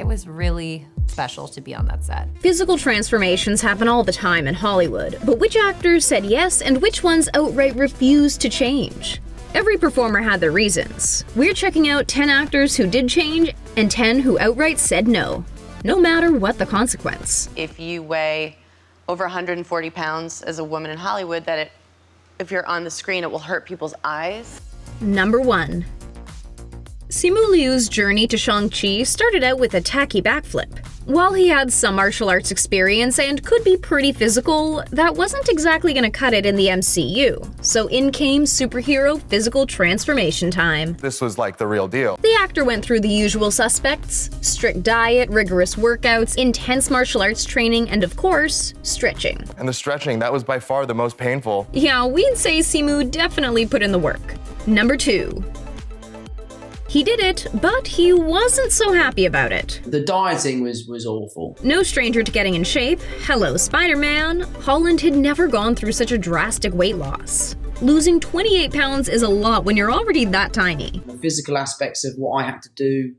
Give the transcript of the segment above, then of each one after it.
was really special to be on that set. Physical transformations happen all the time in Hollywood, but which actors said yes and which ones outright refused to change? Every performer had their reasons. We're checking out 10 actors who did change and 10 who outright said no, no matter what the consequence. If you weigh over 140 pounds as a woman in Hollywood, if you're on the screen, it will hurt people's eyes. Number 1. Simu Liu's journey to Shang-Chi started out with a tacky backflip. While he had some martial arts experience and could be pretty physical, that wasn't exactly gonna cut it in the MCU, so in came superhero physical transformation time. This was like the real deal. The actor went through the usual suspects: strict diet, rigorous workouts, intense martial arts training, and of course, stretching. And the stretching, that was by far the most painful. Yeah, we'd say Simu definitely put in the work. Number 2. He did it, but he wasn't so happy about it. The dieting was awful. No stranger to getting in shape. Hello, Spider-Man. Holland had never gone through such a drastic weight loss. Losing 28 pounds is a lot when you're already that tiny. The physical aspects of what I had to do,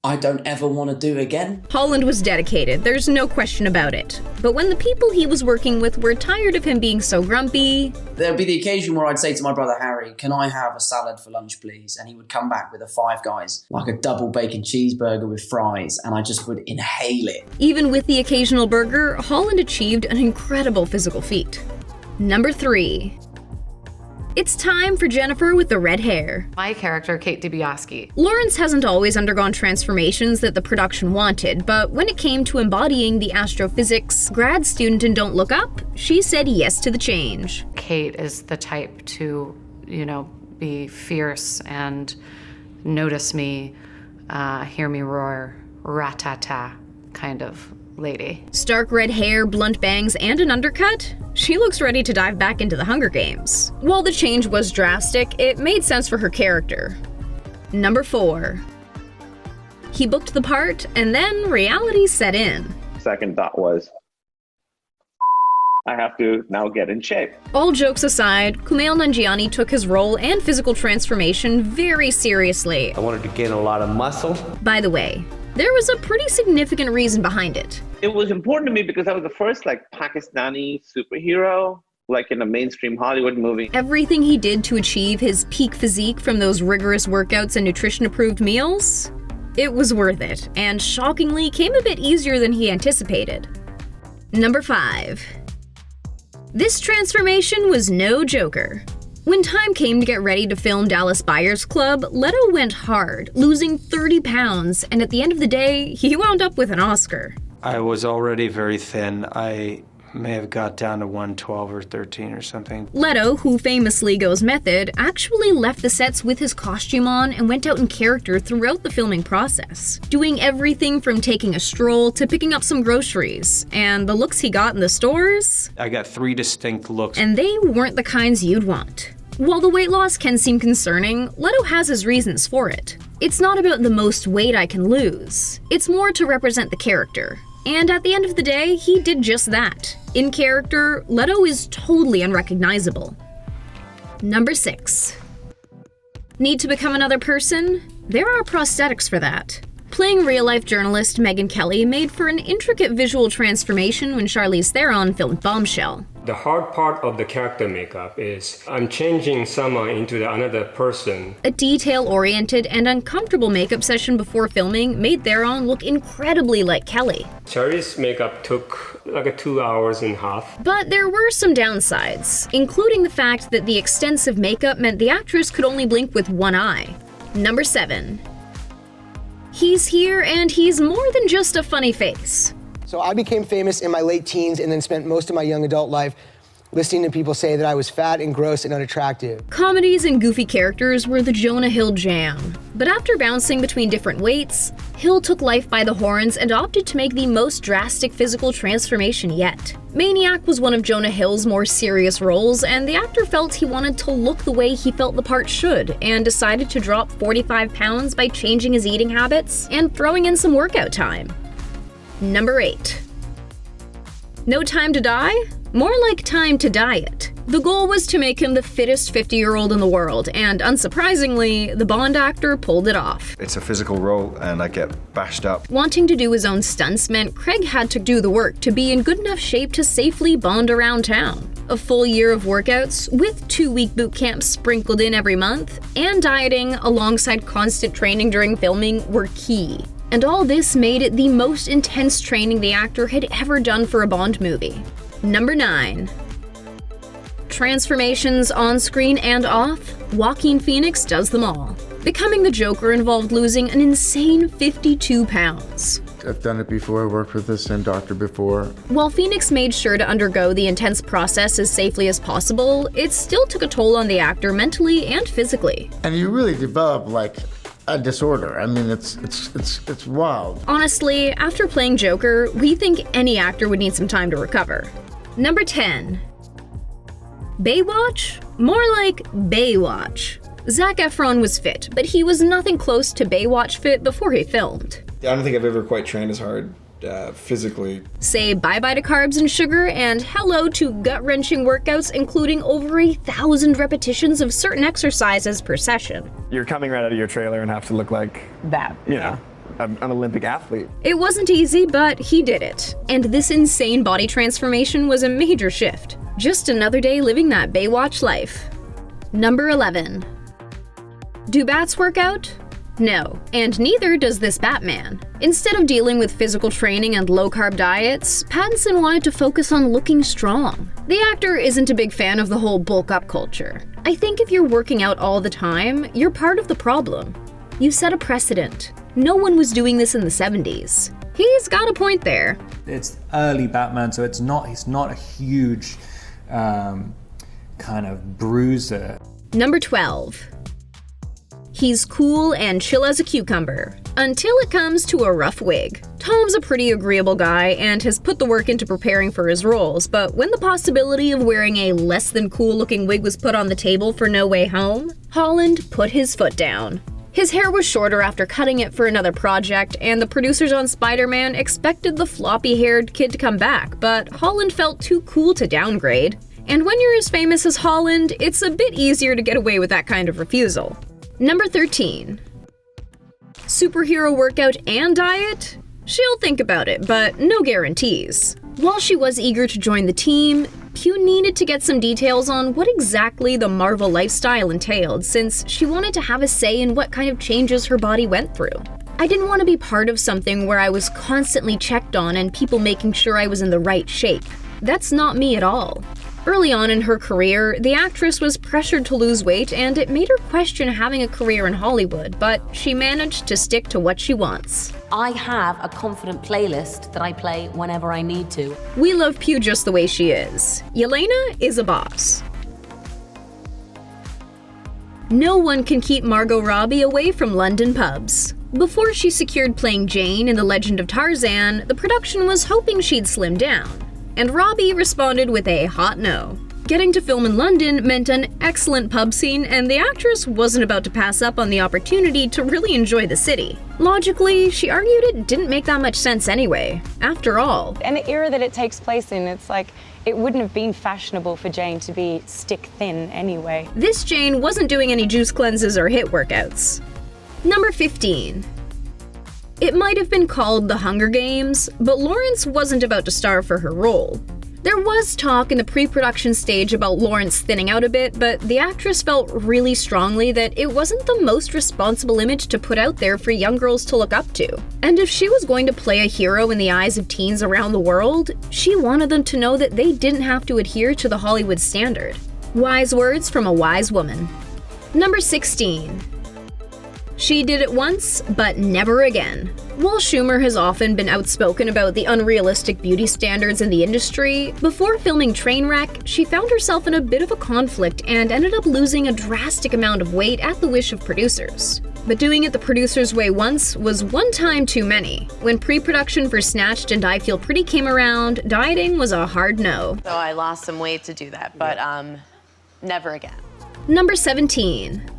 I don't ever want to do again. Holland was dedicated, there's no question about it. But when the people he was working with were tired of him being so grumpy... There'd be the occasion where I'd say to my brother Harry, "Can I have a salad for lunch, please?" And he would come back with a Five Guys, like a double bacon cheeseburger with fries, and I just would inhale it. Even with the occasional burger, Holland achieved an incredible physical feat. Number 3. It's time for Jennifer with the red hair. My character, Kate DiBiase. Lawrence hasn't always undergone transformations that the production wanted, but when it came to embodying the astrophysics grad student in Don't Look Up, she said yes to the change. Kate is the type to, be fierce and notice me, hear me roar, rat-ta-ta kind of lady. Stark red hair, blunt bangs, and an undercut? She looks ready to dive back into the Hunger Games. While the change was drastic, it made sense for her character. Number 4. He booked the part, and then reality set in. Second thought was, I have to now get in shape. All jokes aside, Kumail Nanjiani took his role and physical transformation very seriously. I wanted to gain a lot of muscle. By the way, there was a pretty significant reason behind it. It was important to me because I was the first Pakistani superhero, in a mainstream Hollywood movie. Everything he did to achieve his peak physique from those rigorous workouts and nutrition-approved meals, it was worth it, and shockingly came a bit easier than he anticipated. Number 5. This transformation was no joker. When time came to get ready to film Dallas Buyers Club, Leto went hard, losing 30 pounds, and at the end of the day, he wound up with an Oscar. I was already very thin. I may have got down to 112 or 13 or something. Leto, who famously goes method, actually left the sets with his costume on and went out in character throughout the filming process, doing everything from taking a stroll to picking up some groceries. And the looks he got in the stores? I got 3 distinct looks. And they weren't the kinds you'd want. While the weight loss can seem concerning, Leto has his reasons for it. It's not about the most weight I can lose. It's more to represent the character. And at the end of the day, he did just that. In character, Leto is totally unrecognizable. Number 6. Need to become another person? There are prosthetics for that. Playing real-life journalist Megyn Kelly made for an intricate visual transformation when Charlize Theron filmed Bombshell. The hard part of the character makeup is I'm changing someone into another person. A detail-oriented and uncomfortable makeup session before filming made Theron look incredibly like Kelly. Charlie's makeup took 2 hours and a half. But there were some downsides, including the fact that the extensive makeup meant the actress could only blink with one eye. Number 7. He's here, and he's more than just a funny face. So I became famous in my late teens and then spent most of my young adult life listening to people say that I was fat and gross and unattractive. Comedies and goofy characters were the Jonah Hill jam. But after bouncing between different weights, Hill took life by the horns and opted to make the most drastic physical transformation yet. Maniac was one of Jonah Hill's more serious roles, and the actor felt he wanted to look the way he felt the part should, and decided to drop 45 pounds by changing his eating habits and throwing in some workout time. Number 8. No Time to Die? More like time to diet. The goal was to make him the fittest 50-year-old in the world, and unsurprisingly, the Bond actor pulled it off. It's a physical role, and I get bashed up. Wanting to do his own stunts meant Craig had to do the work to be in good enough shape to safely Bond around town. A full year of workouts, with 2-week boot camps sprinkled in every month, and dieting alongside constant training during filming were key. And all this made it the most intense training the actor had ever done for a Bond movie. Number 9. Transformations on screen and off, Joaquin Phoenix does them all. Becoming the Joker involved losing an insane 52 pounds. I've done it before, I worked with the same doctor before. While Phoenix made sure to undergo the intense process as safely as possible, it still took a toll on the actor mentally and physically. And you really develop like a disorder. I mean, it's wild. Honestly, after playing Joker, we think any actor would need some time to recover. Number 10. Baywatch? More like Baywatch. Zac Efron was fit, but he was nothing close to Baywatch fit before he filmed. I don't think I've ever quite trained as hard physically. Say bye-bye to carbs and sugar and hello to gut-wrenching workouts including over 1,000 repetitions of certain exercises per session. You're coming right out of your trailer and have to look like that, you know, an Olympic athlete. It wasn't easy, but he did it. And this insane body transformation was a major shift. Just another day living that Baywatch life. Number 11. Do bats work out? No, and neither does this Batman. Instead of dealing with physical training and low-carb diets, Pattinson wanted to focus on looking strong. The actor isn't a big fan of the whole bulk-up culture. I think if you're working out all the time, you're part of the problem. You set a precedent. No one was doing this in the 70s. He's got a point there. It's early Batman, so he's not a huge kind of bruiser. Number 12. He's cool and chill as a cucumber, until it comes to a rough wig. Tom's a pretty agreeable guy and has put the work into preparing for his roles, but when the possibility of wearing a less than cool looking wig was put on the table for No Way Home, Holland put his foot down. His hair was shorter after cutting it for another project, and the producers on Spider-Man expected the floppy-haired kid to come back, but Holland felt too cool to downgrade. And when you're as famous as Holland, it's a bit easier to get away with that kind of refusal. Number 13. Superhero workout and diet? She'll think about it, but no guarantees. While she was eager to join the team, Pugh needed to get some details on what exactly the Marvel lifestyle entailed, since she wanted to have a say in what kind of changes her body went through. I didn't want to be part of something where I was constantly checked on and people making sure I was in the right shape. That's not me at all. Early on in her career, the actress was pressured to lose weight and it made her question having a career in Hollywood, but she managed to stick to what she wants. I have a confident playlist that I play whenever I need to. We love Pugh just the way she is. Yelena is a boss. No one can keep Margot Robbie away from London pubs. Before she secured playing Jane in The Legend of Tarzan, the production was hoping she'd slim down. And Robbie responded with a hot no. Getting to film in London meant an excellent pub scene, and the actress wasn't about to pass up on the opportunity to really enjoy the city. Logically, she argued it didn't make that much sense anyway. After all, and the era that it takes place in, it's like, it wouldn't have been fashionable for Jane to be stick thin anyway. This Jane wasn't doing any juice cleanses or HIIT workouts. Number 15. It might have been called The Hunger Games, but Lawrence wasn't about to starve for her role. There was talk in the pre-production stage about Lawrence thinning out a bit, but the actress felt really strongly that it wasn't the most responsible image to put out there for young girls to look up to. And if she was going to play a hero in the eyes of teens around the world, she wanted them to know that they didn't have to adhere to the Hollywood standard. Wise words from a wise woman. Number 16. She did it once, but never again. While Schumer has often been outspoken about the unrealistic beauty standards in the industry, before filming Trainwreck, she found herself in a bit of a conflict and ended up losing a drastic amount of weight at the wish of producers. But doing it the producer's way once was one time too many. When pre-production for Snatched and I Feel Pretty came around, dieting was a hard no. So I lost some weight to do that, but never again. Number 17.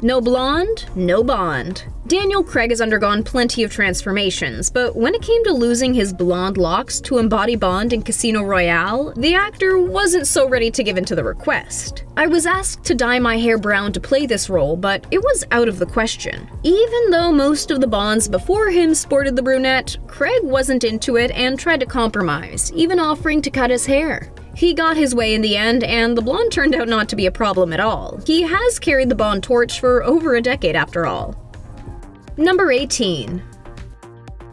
No blonde, no bond. Daniel Craig has undergone plenty of transformations, but when it came to losing his blonde locks to embody Bond in Casino Royale, the actor wasn't so ready to give in to the request. I was asked to dye my hair brown to play this role, but it was out of the question. Even though most of the Bonds before him sported the brunette, Craig wasn't into it and tried to compromise, even offering to cut his hair. He got his way in the end, and the blonde turned out not to be a problem at all. He has carried the Bond torch for over a decade after all. Number 18.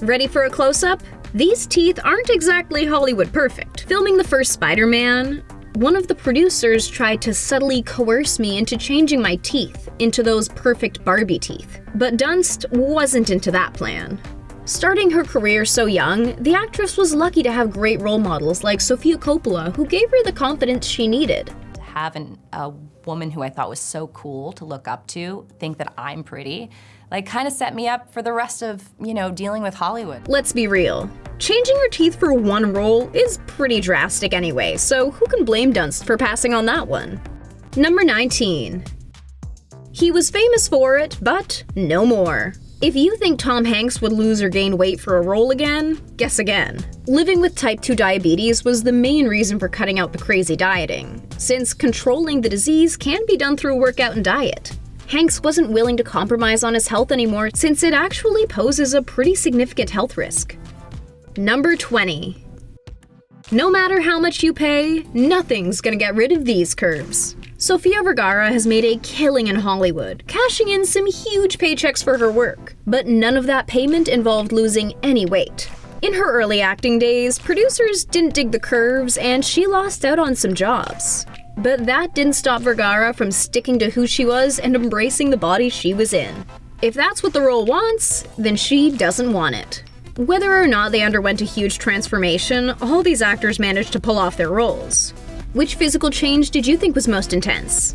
Ready for a close-up? These teeth aren't exactly Hollywood perfect. Filming the first Spider-Man, one of the producers tried to subtly coerce me into changing my teeth into those perfect Barbie teeth. But Dunst wasn't into that plan. Starting her career so young, the actress was lucky to have great role models like Sofia Coppola, who gave her the confidence she needed. To have a woman who I thought was so cool to look up to think that I'm pretty, like, kind of set me up for the rest of, dealing with Hollywood. Let's be real. Changing your teeth for one role is pretty drastic anyway, so who can blame Dunst for passing on that one? Number 19. He was famous for it, but no more. If you think Tom Hanks would lose or gain weight for a role again, guess again. Living with type 2 diabetes was the main reason for cutting out the crazy dieting, since controlling the disease can be done through workout and diet. Hanks wasn't willing to compromise on his health anymore since it actually poses a pretty significant health risk. Number 20. No matter how much you pay, nothing's gonna get rid of these curves. Sofia Vergara has made a killing in Hollywood, cashing in some huge paychecks for her work, but none of that payment involved losing any weight. In her early acting days, producers didn't dig the curves and she lost out on some jobs. But that didn't stop Vergara from sticking to who she was and embracing the body she was in. If that's what the role wants, then she doesn't want it. Whether or not they underwent a huge transformation, all these actors managed to pull off their roles. Which physical change did you think was most intense?